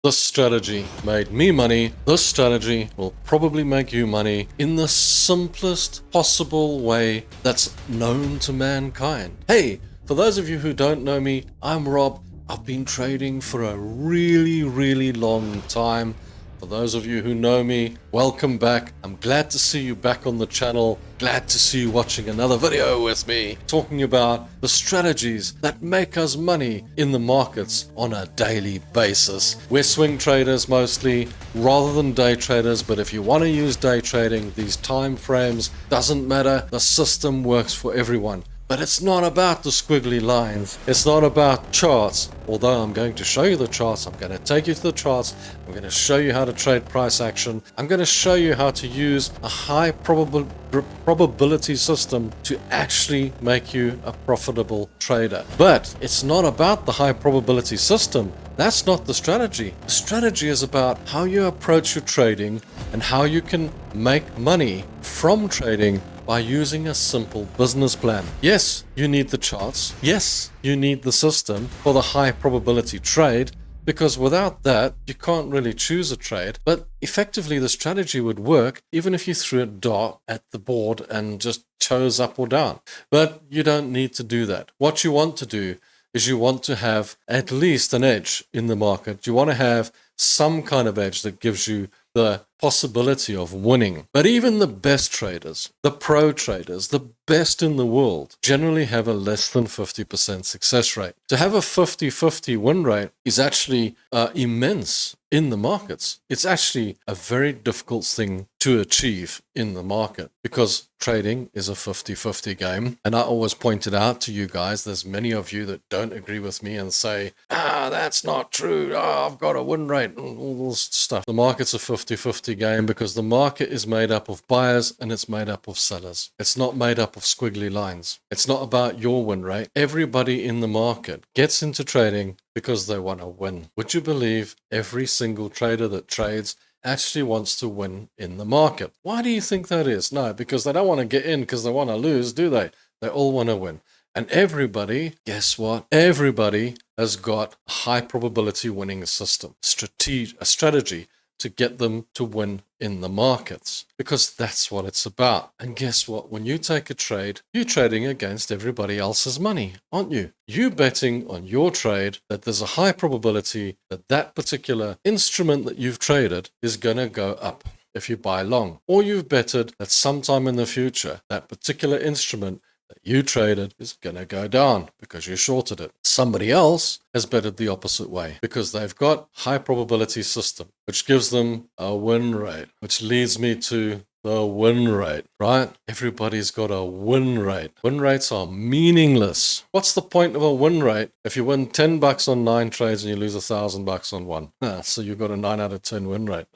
This strategy made me money. This strategy will probably make you money in the simplest possible way that's known to mankind. Hey, for those of you who don't know me, I'm Rob. I've been trading for a really long time. For those of you who know me, welcome back. I'm glad to see you back on the channel. Glad to see you watching another video with me, talking about the strategies that make us money in the markets on a daily basis. We're swing traders mostly, rather than day traders, but if you want to use day trading, these time frames, doesn't matter. The system works for everyone. But it's not about the squiggly lines. It's not about charts. Although I'm going to show you the charts, I'm going to take you to the charts. I'm going to show you how to trade price action. I'm going to show you how to use a high probability system to actually make you a profitable trader. But it's not about the high probability system. That's not the strategy. The strategy is about how you approach your trading and how you can make money from trading by using a simple business plan. Yes, you need the charts. Yes, you need the system for the high probability trade, because without that, you can't really choose a trade. But effectively, the strategy would work even if you threw a dart at the board and just chose up or down. But you don't need to do that. What you want to do is you want to have at least an edge in the market. You want to have some kind of edge that gives you the possibility of winning. But even the best traders, the pro traders, the best in the world, generally have a less than 50% success rate. To have a 50-50 win rate is actually immense in the markets. It's actually a very difficult thing to achieve in the market because trading is a 50-50 game. And I always pointed out to you guys, there's many of you that don't agree with me and say, that's not true. I've got a win rate and all this stuff. The market's a 50-50 game because the market is made up of buyers and it's made up of sellers. It's not made up of squiggly lines. It's not about your win rate. Everybody in the market gets into trading because they want to win. Would you believe every single trader that trades actually wants to win in the market? Why do you think that is? No, because they don't want to get in because they want to lose, do they? They all want to win. And everybody, guess what? Everybody has got a high probability winning system, a strategy to get them to win in the markets, because that's what it's about. And guess what? When you take a trade, you're trading against everybody else's money, aren't you? You betting on your trade that there's a high probability that that particular instrument that you've traded is going to go up if you buy long, or you've betted that sometime in the future that particular instrument that you traded is going to go down because you shorted it. Somebody else has betted the opposite way because they've got high probability system, which gives them a win rate, which leads me to the win rate, right? Everybody's got a win rate. Win rates are meaningless. What's the point of a win rate if you win $10 on 9 trades and you lose $1,000 on one? So you've got a 9 out of 10 win rate.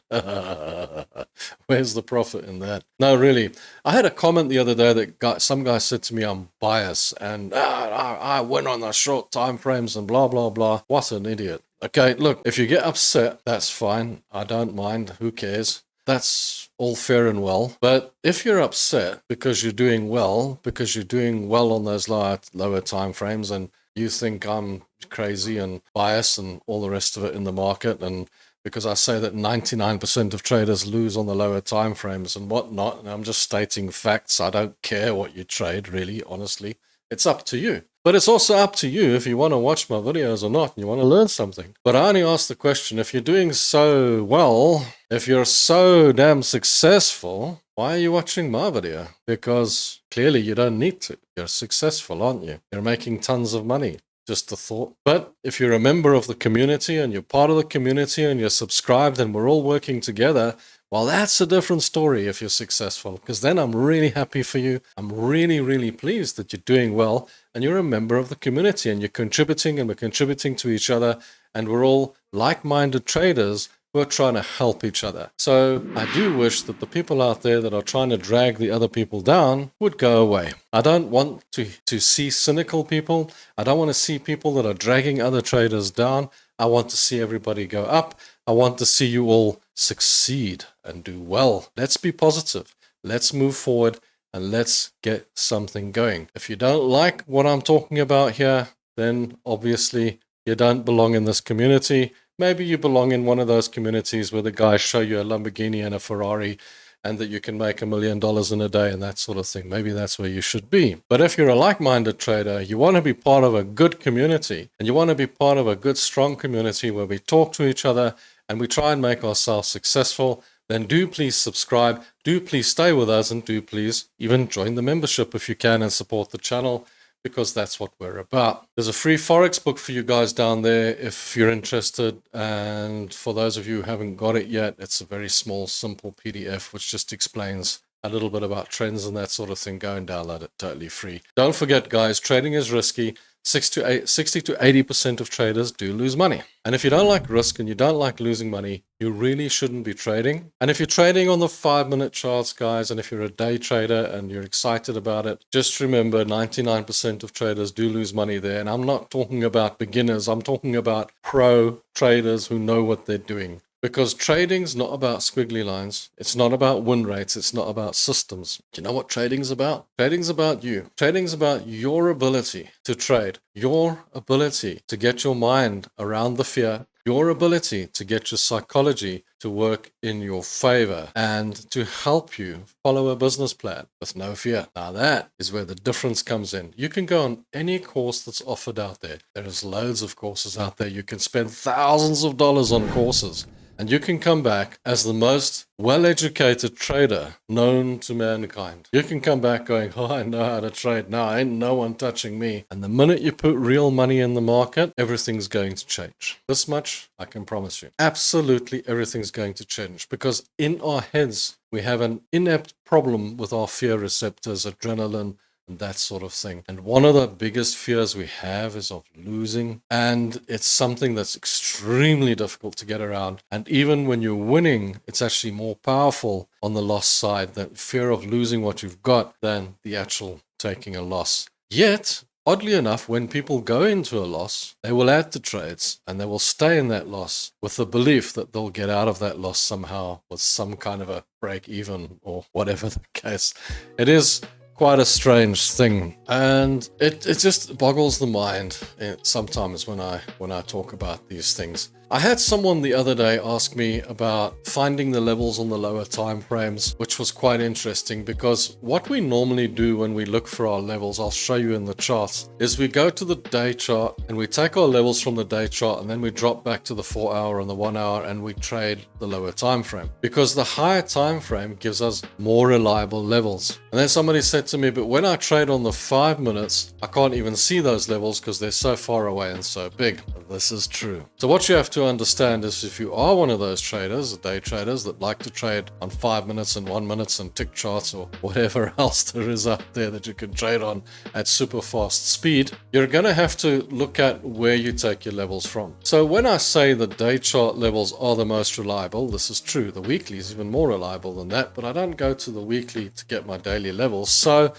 Where's the profit in that? No, really. I had a comment the other day that some guy said to me, I'm biased and I win on the short time frames and blah, blah, blah. What an idiot. Okay, look, if you get upset, that's fine. I don't mind. Who cares? That's all fair and well. But if you're upset because you're doing well on those lower time frames, and you think I'm crazy and biased and all the rest of it in the market, and because I say that 99% of traders lose on the lower time frames and whatnot, and I'm just stating facts, I don't care what you trade, really, honestly. It's up to you. But it's also up to you if you want to watch my videos or not, and you want to learn something. But I only ask the question, if you're doing so well, if you're so damn successful, why are you watching my video? Because clearly you don't need to. You're successful, aren't you? You're making tons of money. Just a thought. But if you're a member of the community and you're part of the community and you're subscribed and we're all working together, well, that's a different story if you're successful, because then I'm really happy for you. I'm really pleased that you're doing well and you're a member of the community and you're contributing and we're contributing to each other and we're all like-minded traders who are trying to help each other. So I do wish that the people out there that are trying to drag the other people down would go away. I don't want to see cynical people. I don't want to see people that are dragging other traders down. I want to see everybody go up. I want to see you all succeed and do well. Let's be positive. Let's move forward and let's get something going. If you don't like what I'm talking about here, then obviously you don't belong in this community. maybe you belong in one of those communities where the guys show you a Lamborghini and a Ferrari and that you can make $1 million in a day and that sort of thing. Maybe that's where you should be. But if you're a like-minded trader, you want to be part of a good community, and you want to be part of a good, strong community where we talk to each other and we try and make ourselves successful, then do please subscribe, do please stay with us, and do please even join the membership if you can and support the channel, because that's what we're about. There's a free Forex book for you guys down there if you're interested. And for those of you who haven't got it yet, it's a very small, simple PDF which just explains a little bit about trends and that sort of thing. Go and download it, totally free. Don't forget, guys, trading is risky. 60 to 80% of traders do lose money. And if you don't like risk and you don't like losing money, you really shouldn't be trading. And if you're trading on the 5-minute charts, guys, and if you're a day trader and you're excited about it, just remember 99% of traders do lose money there. And I'm not talking about beginners. I'm talking about pro traders who know what they're doing. Because trading's not about squiggly lines. It's not about win rates. It's not about systems. Do you know what trading's about? Trading's about you. Trading's about your ability to trade, your ability to get your mind around the fear, your ability to get your psychology to work in your favor and to help you follow a business plan with no fear. Now that is where the difference comes in. You can go on any course that's offered out there. There is loads of courses out there. You can spend thousands of dollars on courses. And you can come back as the most well-educated trader known to mankind. You can come back going, oh, I know how to trade now. Ain't no one touching me. And the minute you put real money in the market, everything's going to change. This much I can promise you. Absolutely everything's going to change. Because in our heads, we have an inept problem with our fear receptors, adrenaline, and that sort of thing. And one of the biggest fears we have is of losing. And it's something that's extremely difficult to get around. And even when you're winning, it's actually more powerful on the loss side, that fear of losing what you've got, than the actual taking a loss. Yet, oddly enough, when people go into a loss, they will add to trades and they will stay in that loss with the belief that they'll get out of that loss somehow with some kind of a break even or whatever the case. It is quite a strange thing, and it just boggles the mind sometimes when I talk about these things. I had someone the other day ask me about finding the levels on the lower time frames, which was quite interesting, because what we normally do when we look for our levels, I'll show you in the charts, is we go to the day chart and we take our levels from the day chart and then we drop back to the 4-hour and the 1-hour and we trade the lower time frame, because the higher time frame gives us more reliable levels. And then somebody said to me, but when I trade on the 5 minutes, I can't even see those levels because they're so far away and so big. This is true. So what you have to understand is, if you are one of those traders, day traders that like to trade on 5 minutes and 1 minute and tick charts or whatever else there is out there that you can trade on at super fast speed, you're going to have to look at where you take your levels from. So when I say the day chart levels are the most reliable, this is true. The weekly is even more reliable than that, but I don't go to the weekly to get my daily levels. So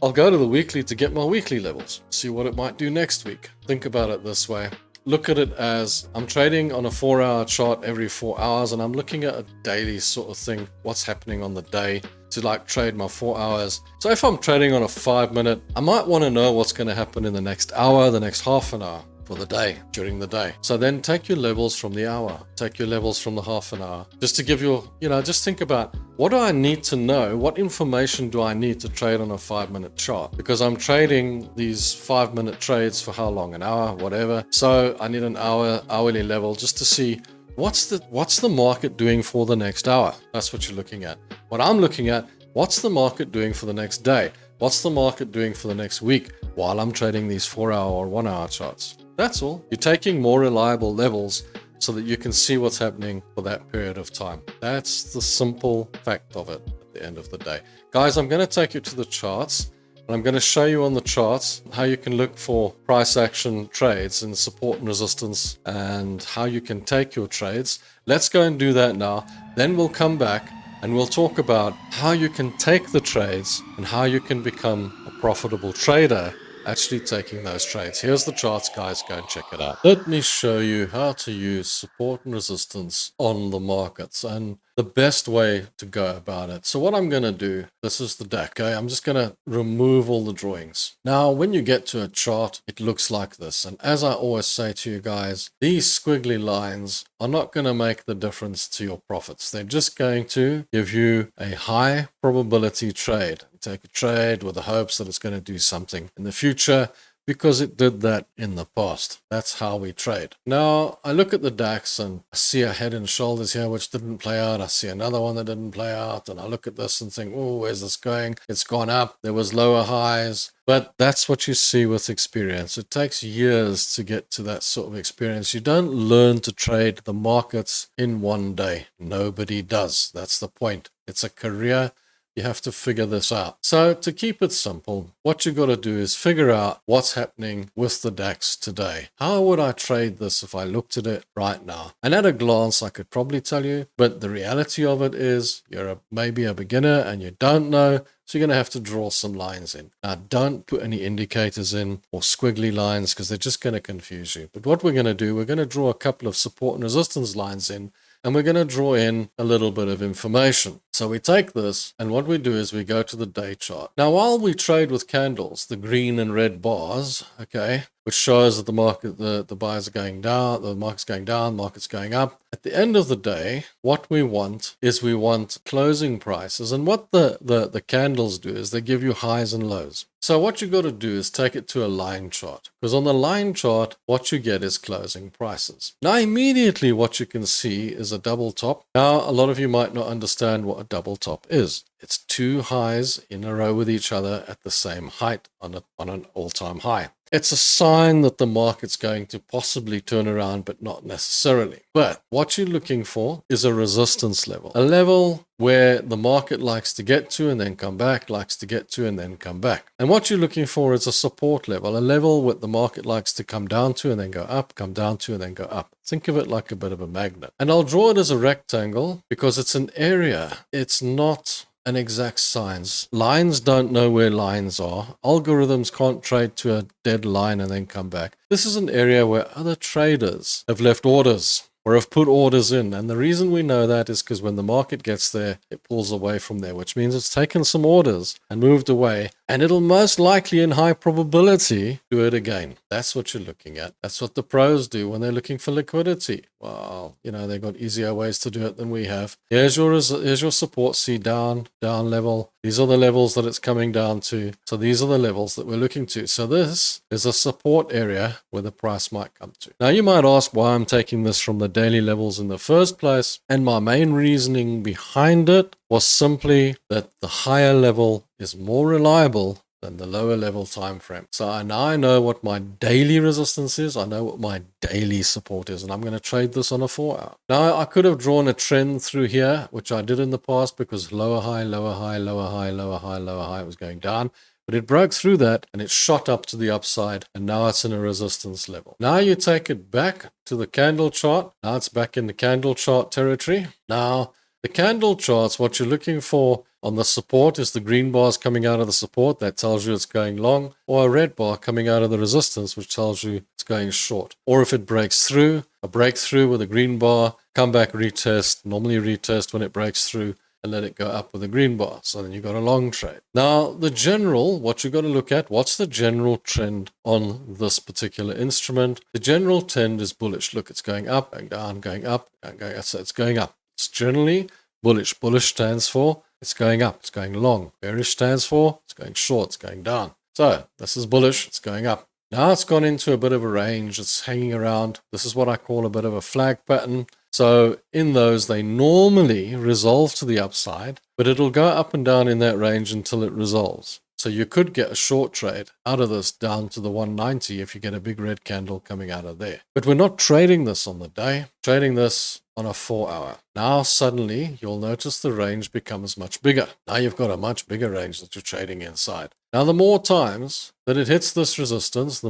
I'll go to the weekly to get my weekly levels, see what it might do next week. Think about it this way. Look at it as I'm trading on a 4-hour chart every 4 hours, and I'm looking at a daily sort of thing, what's happening on the day, to like trade my 4 hours. So if I'm trading on a 5 minute, I might want to know what's going to happen in the next hour, the next half an hour, for the day, during the day. So then take your levels from the hour, take your levels from the half an hour, just to give you, just think about, what do I need to know? What information do I need to trade on a 5-minute chart? Because I'm trading these 5-minute trades for how long? An hour, whatever. So I need an hourly level just to see what's the market doing for the next hour. That's what you're looking at. What I'm looking at, what's the market doing for the next day? What's the market doing for the next week while I'm trading these 4-hour or 1-hour charts? That's all. You're taking more reliable levels so that you can see what's happening for that period of time. That's the simple fact of it at the end of the day. Guys, I'm going to take you to the charts, and I'm going to show you on the charts how you can look for price action trades and support and resistance, and how you can take your trades. Let's go and do that now. Then we'll come back and we'll talk about how you can take the trades and how you can become a profitable trader actually taking those trades. Here's the charts, guys. Go and check it out. Let me show you how to use support and resistance on the markets. And the best way to go about it. So what I'm going to do, this is the deck, okay? I'm just going to remove all the drawings. Now, when you get to a chart, it looks like this. And as I always say to you guys, these squiggly lines are not going to make the difference to your profits. They're just going to give you a high probability trade. You take a trade with the hopes that it's going to do something in the future, because it did that in the past. That's how we trade. Now, I look at the DAX and I see a head and shoulders here which didn't play out. I see another one that didn't play out. And I look at this and think, oh, where's this going? It's gone up. There was lower highs. But that's what you see with experience. It takes years to get to that sort of experience. You don't learn to trade the markets in one day. Nobody does. That's the point. It's a career. You have to figure this out. So to keep it simple, what you got to do is figure out what's happening with the DAX today. How would I trade this if I looked at it right now? And at a glance, I could probably tell you, but the reality of it is you're maybe a beginner and you don't know. So you're going to have to draw some lines in. Now, don't put any indicators in or squiggly lines because they're just going to confuse you. But what we're going to do, we're going to draw a couple of support and resistance lines in, and we're going to draw in a little bit of information. So we take this, and what we do is we go to the day chart. Now, while we trade with candles, the green and red bars, okay, which shows that the market, the buyers are going down, the market's going down, market's going up. At the end of the day, what we want is we want closing prices. And what the candles do is they give you highs and lows. So what you got to do is take it to a line chart, because on the line chart, what you get is closing prices. Now, immediately what you can see is a double top. Now, a lot of you might not understand what a double top is. It's two highs in a row with each other at the same height on an all-time high. It's a sign that the market's going to possibly turn around, but not necessarily. But what you're looking for is a resistance level, a level where the market likes to get to and then come back, likes to get to and then come back. And what you're looking for is a support level, a level where the market likes to come down to and then go up, come down to and then go up. Think of it like a bit of a magnet. And I'll draw it as a rectangle because it's an area. It's not an exact science. Lines don't know where lines are. Algorithms can't trade to a dead line and then come back. This is an area where other traders have left orders or have put orders in. And the reason we know that is because when the market gets there, it pulls away from there, which means it's taken some orders and moved away. And it'll most likely, in high probability, do it again. That's what you're looking at. That's what the pros do when they're looking for liquidity. Well, you know, they've got easier ways to do it than we have. Here's your support. See, down level. These are the levels that it's coming down to. So these are the levels that we're looking to. So this is a support area where the price might come to. Now, you might ask why I'm taking this from the daily levels in the first place. And my main reasoning behind it was simply that the higher level is more reliable than the lower level time frame. So I know what my daily resistance is. I know what my daily support is, and I'm going to trade this on a 4 hour. Now, I could have drawn a trend through here, which I did in the past, because lower high, lower high, lower high, lower high, lower high was going down. But it broke through that and it shot up to the upside, and now it's in a resistance level. Now you take it back to the candle chart. Now it's back in the candle chart territory. Now, the candle charts, what you're looking for on the support is the green bars coming out of the support. That tells you it's going long, or a red bar coming out of the resistance, which tells you it's going short. Or if it breaks through, a breakthrough with a green bar, come back, retest, normally retest when it breaks through, and let it go up with a green bar. So then you've got a long trade. Now, the general, what you've got to look at, what's the general trend on this particular instrument? The general trend is bullish. Look, it's going up, going down, going up, going up. So it's going up. It's generally bullish. Bullish stands for it's going up, it's going long. Bearish stands for it's going short, it's going down. So this is bullish, it's going up. Now it's gone into a bit of a range, it's hanging around. This is what I call a bit of a flag pattern. So in those, they normally resolve to the upside, but it'll go up and down in that range until it resolves. So you could get a short trade out of this down to the 190 if you get a big red candle coming out of there. But we're not trading this on the day, trading this on a 4 hour. Now suddenly you'll notice the range becomes much bigger. Now you've got a much bigger range that you're trading inside. Now the more times that it hits this resistance,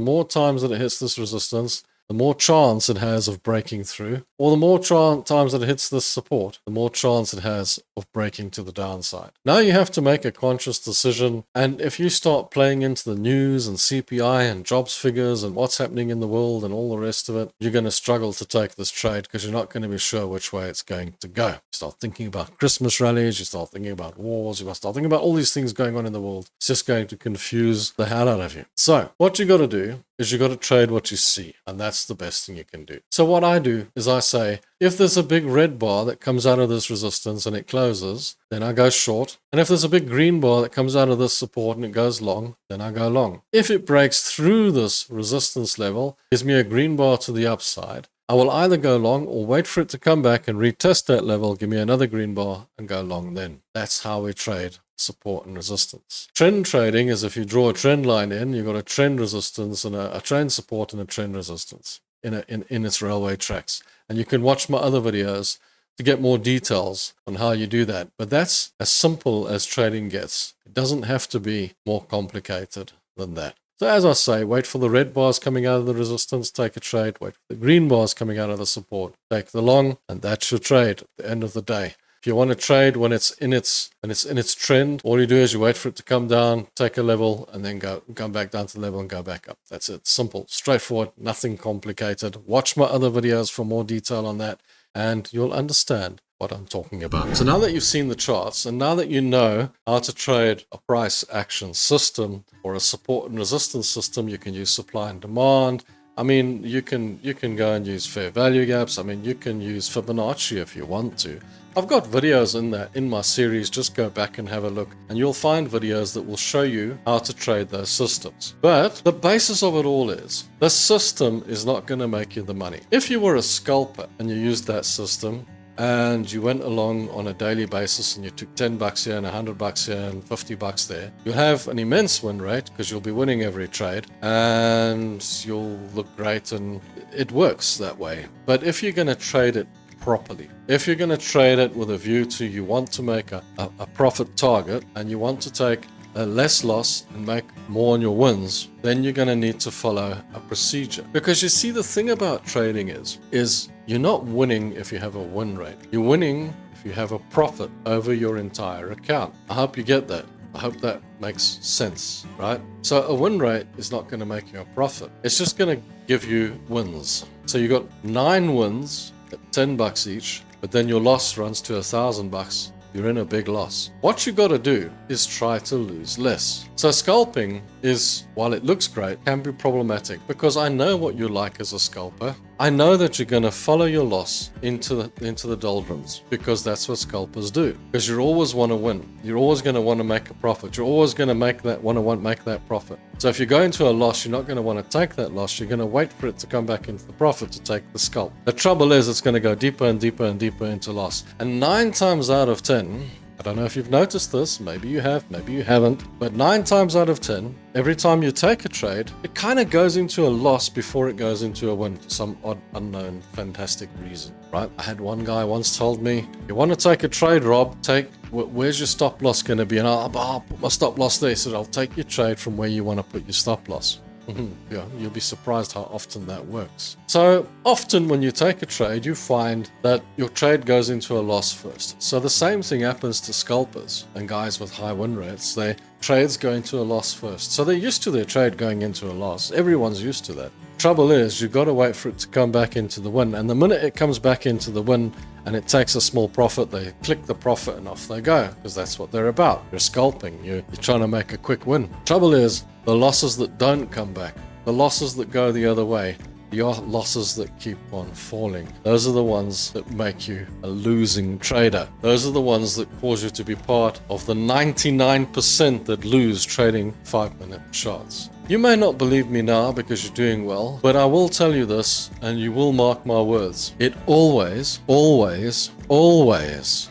the more chance it has of breaking through, or the more times it hits this support, the more chance it has of breaking to the downside. Now you have to make a conscious decision, and if you start playing into the news and CPI and jobs figures and what's happening in the world and all the rest of it, you're going to struggle to take this trade because you're not going to be sure which way it's going to go. You start thinking about Christmas rallies, you start thinking about wars, you start thinking about all these things going on in the world. It's just going to confuse the hell out of you. So what you got to do is you got to trade what you see, and that's the best thing you can do. So what I do is I say, if there's a big red bar that comes out of this resistance and it closes, then I go short. And if there's a big green bar that comes out of this support and it goes long, then I go long. If it breaks through this resistance level, gives me a green bar to the upside, I will either go long or wait for it to come back and retest that level, give me another green bar, and go long then. That's how we trade support and resistance. Trend trading is if you draw a trend line in, you've got a trend resistance and a trend support and a trend resistance in its railway tracks. And you can watch my other videos to get more details on how you do that. But that's as simple as trading gets. It doesn't have to be more complicated than that. So as I say, wait for the red bars coming out of the resistance, take a trade. Wait for the green bars coming out of the support, take the long, and that's your trade at the end of the day. If you want to trade when it's in its trend, all you do is you wait for it to come down, take a level, and then come back down to the level and go back up. That's it. Simple, straightforward, nothing complicated. Watch my other videos for more detail on that, and you'll understand what I'm talking about. So now that you've seen the charts, and now that you know how to trade a price action system or a support and resistance system, you can use supply and demand. I mean, you can go and use fair value gaps. I mean, you can use Fibonacci if you want to. I've got videos in my series. Just go back and have a look, and you'll find videos that will show you how to trade those systems. But the basis of it all is the system is not going to make you the money. If you were a scalper and you used that system, and you went along on a daily basis and you took $10 here and $100 here and $50 there, you'll have an immense win rate because you'll be winning every trade and you'll look great, and it works that way. But if you're going to trade it properly, if you're going to trade it with a view to you want to make a profit target and you want to take a less loss and make more on your wins, then you're going to need to follow a procedure. Because you see, the thing about trading is you're not winning if you have a win rate. You're winning if you have a profit over your entire account. I hope you get that. I hope that makes sense, right? So a win rate is not going to make you a profit. It's just going to give you wins. So you got 9 wins at $10 each, but then your loss runs to $1,000. You're in a big loss. What you got to do is try to lose less. So scalping is, while it looks great, can be problematic because I know what you're like as a scalper. I know that you're going to follow your loss into the doldrums because that's what scalpers do. Because you always want to win. You're always going to want to make a profit. You're always going to make that profit. So if you go into a loss, you're not going to want to take that loss. You're going to wait for it to come back into the profit to take the scalp. The trouble is it's going to go deeper and deeper and deeper into loss. And 9 times out of 10, I don't know if you've noticed this, maybe you have, maybe you haven't, but 9 times out of 10, every time you take a trade, it kind of goes into a loss before it goes into a win for some odd, unknown, fantastic reason, right? I had one guy once told me, you want to take a trade, Rob, where's your stop loss going to be? And I'll put my stop loss there. He said, I'll take your trade from where you want to put your stop loss. Yeah, you'll be surprised how often that works. So often when you take a trade, you find that your trade goes into a loss first. So the same thing happens to scalpers and guys with high win rates. Their trades go into a loss first. So they're used to their trade going into a loss. Everyone's used to that. Trouble is, you've got to wait for it to come back into the win. And the minute it comes back into the win and it takes a small profit, they click the profit and off they go, because that's what they're about. You're scalping. You're trying to make a quick win. Trouble is, the losses that don't come back, the losses that go the other way, the losses that keep on falling, those are the ones that make you a losing trader. Those are the ones that cause you to be part of the 99% that lose trading 5-minute charts. You may not believe me now because you're doing well, but I will tell you this, and you will mark my words. It always, always, always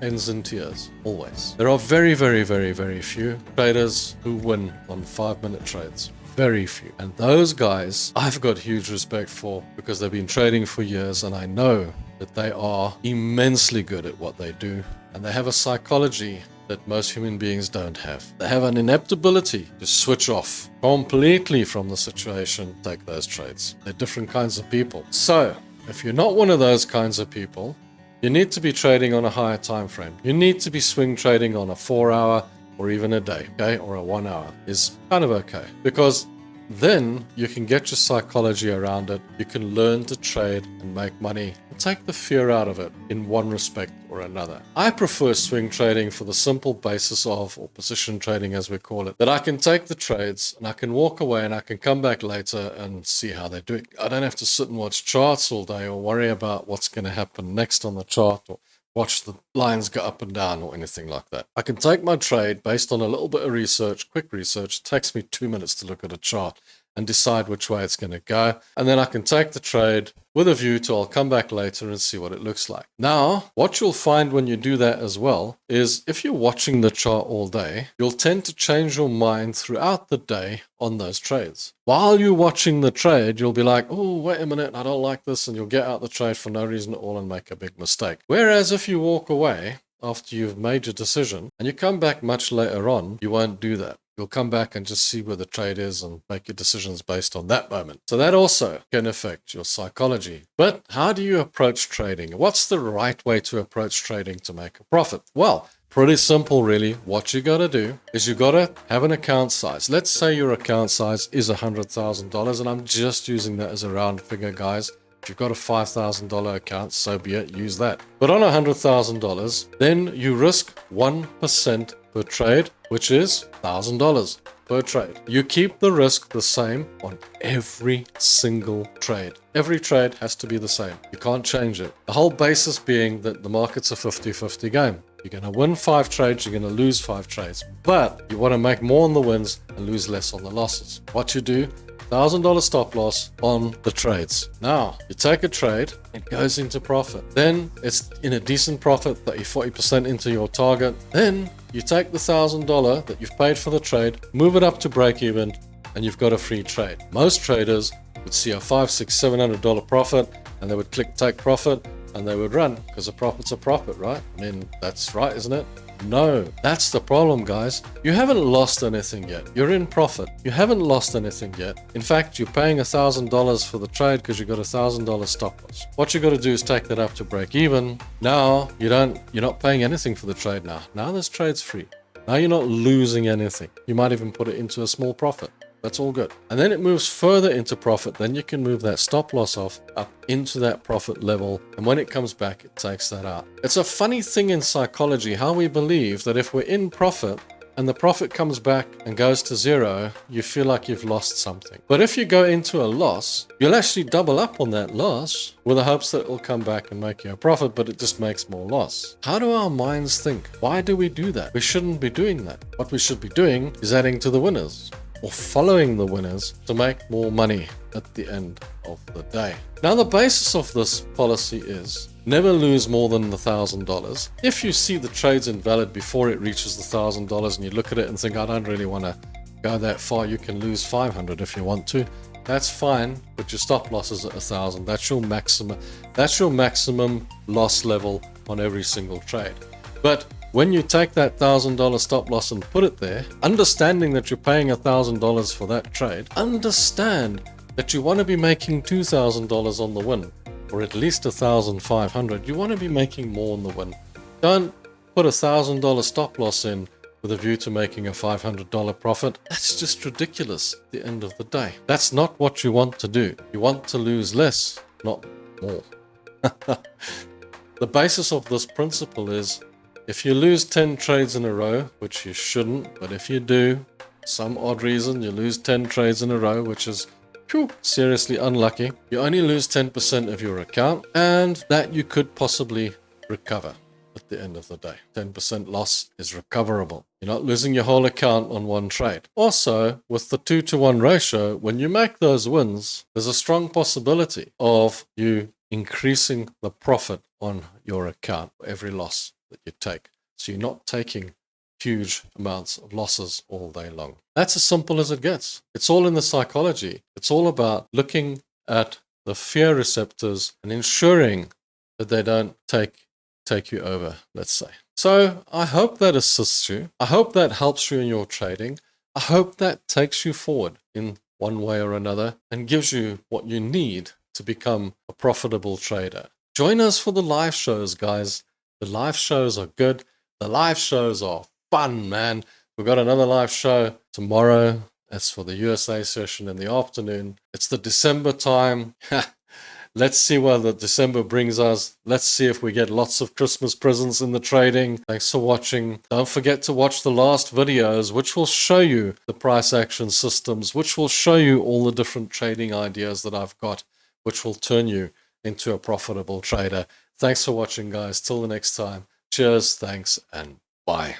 ends in tears. Always. There are very, very, very, very few traders who win on 5-minute trades. Very few. And those guys I've got huge respect for because they've been trading for years, and I know that they are immensely good at what they do. And they have a psychology that most human beings don't have. They have an ineptability to switch off completely from the situation, take those trades. They're different kinds of people. So, if you're not one of those kinds of people, you need to be trading on a higher time frame. You need to be swing trading on a 4-hour or even a day, okay? Or a 1 hour is kind of okay. Because then you can get your psychology around it. You can learn to trade and make money and take the fear out of it in one respect or another. I prefer swing trading for the simple basis of, or position trading as we call it, that I can take the trades and I can walk away and I can come back later and see how they're doing. I don't have to sit and watch charts all day or worry about what's going to happen next on the chart or watch the lines go up and down or anything like that. I can take my trade based on a little bit of research, quick research. It takes me 2 minutes to look at a chart and decide which way it's going to go. And then I can take the trade with a view to I'll come back later and see what it looks like. Now, what you'll find when you do that as well is if you're watching the chart all day, you'll tend to change your mind throughout the day on those trades. While you're watching the trade, you'll be like, oh, wait a minute, I don't like this. And you'll get out the trade for no reason at all and make a big mistake. Whereas if you walk away after you've made your decision and you come back much later on, you won't do that. You'll come back and just see where the trade is and make your decisions based on that moment. So that also can affect your psychology. But how do you approach trading? What's the right way to approach trading to make a profit? Well, pretty simple really. What you got to do is you got to have an account size. Let's say your account size is $100,000 and I'm just using that as a round figure, guys. If you've got a $5,000 account, so be it, use that. But on $100,000, then you risk 1% per trade, which is $1,000 per trade. You keep the risk the same on every single trade. Every trade has to be the same. You can't change it. The whole basis being that the market's a 50-50 game. You're going to win 5 trades, you're going to lose 5 trades. But you want to make more on the wins and lose less on the losses. What you do, $1,000 stop loss on the trades. Now, you take a trade, it goes into profit. Then it's in a decent profit, 30-40% into your target. Then you take the $1,000 that you've paid for the trade, move it up to break even, and you've got a free trade. Most traders would see a $500, $600, $700 profit, and they would click take profit, and they would run, because a profit's a profit, right? I mean, that's right, isn't it? No, that's the problem, guys. You haven't lost anything yet. You're in profit. You haven't lost anything yet. In fact, you're paying $1,000 for the trade because you got a $1,000 stop loss. What you got to do is take that up to break even. Now you're not paying anything for the trade now. Now this trade's free. Now you're not losing anything. You might even put it into a small profit. That's all good. And then it moves further into profit. Then you can move that stop loss off up into that profit level. And when it comes back, it takes that out. It's a funny thing in psychology, how we believe that if we're in profit and the profit comes back and goes to zero, you feel like you've lost something. But if you go into a loss, you'll actually double up on that loss with the hopes that it will come back and make you a profit, but it just makes more loss. How do our minds think? Why do we do that? We shouldn't be doing that. What we should be doing is adding to the winners, or following the winners to make more money at the end of the day. Now, the basis of this policy is never lose more than $1,000. If you see the trade's invalid before it reaches the $1,000 and you look at it and think, I don't really want to go that far, you can lose 500 if you want to. That's fine, but your stop loss is at 1,000. That's your maximum. That's your maximum loss level on every single trade. But when you take that $1,000 stop loss and put it there, understanding that you're paying $1,000 for that trade, understand that you want to be making $2,000 on the win, or at least $1,500. You want to be making more on the win. Don't put $1,000 stop loss in with a view to making a $500 profit. That's just ridiculous at the end of the day. That's not what you want to do. You want to lose less, not more. The basis of this principle is if you lose 10 trades in a row, which you shouldn't, but if you do, some odd reason, you lose 10 trades in a row, which is seriously unlucky, you only lose 10% of your account, and that you could possibly recover at the end of the day. 10% loss is recoverable. You're not losing your whole account on one trade. Also, with the 2-to-1 ratio, when you make those wins, there's a strong possibility of you increasing the profit on your account for every loss that you take. So you're not taking huge amounts of losses all day long. That's as simple as it gets. It's all in the psychology. It's all about looking at the fear receptors and ensuring that they don't take you over, let's say. So So I hope that assists you. I hope that helps you in your trading. I hope that takes you forward in one way or another and gives you what you need to become a profitable trader. Join us for the live shows, guys. The live shows are good. The live shows are fun, man. We've got another live show tomorrow. That's for the USA session in the afternoon. It's the December time. Let's see what the December brings us. Let's see if we get lots of Christmas presents in the trading. Thanks for watching. Don't forget to watch the last videos, which will show you the price action systems, which will show you all the different trading ideas that I've got, which will turn you into a profitable trader. Thanks for watching, guys. Till the next time. Cheers, thanks, and bye.